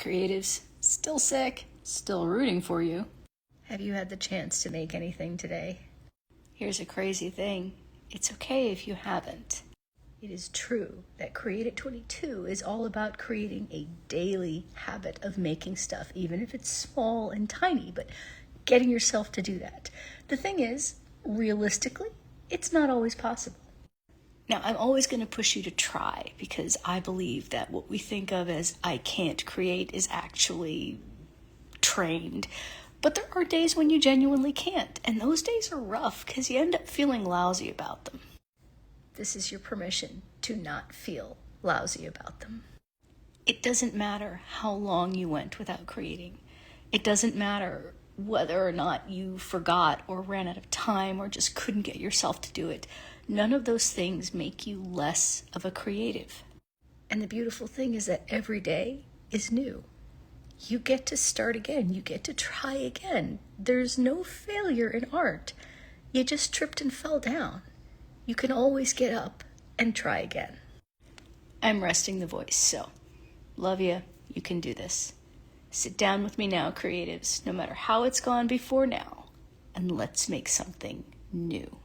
creatives? Still sick, still rooting for you. Have you had the chance to make anything today? Here's a crazy thing. It's okay if you haven't. It is true that Create at 22 is all about creating a daily habit of making stuff, even if it's small and tiny, but getting yourself to do that. The thing is, realistically, it's not always possible. Now, I'm always going to push you to try because I believe that what we think of as I can't create is actually trained. But there are days when you genuinely can't, and those days are rough because you end up feeling lousy about them. This is your permission to not feel lousy about them. It doesn't matter how long you went without creating. It doesn't matter whether or not you forgot or ran out of time or just couldn't get yourself to do it. None of those things make you less of a creative. And the beautiful thing is that every day is new. You get to start again. You get to try again. There's no failure in art. You just tripped and fell down. You can always get up and try again. I'm resting the voice, so love you. You can do this. Sit down with me now, creatives, no matter how it's gone before now, and let's make something new.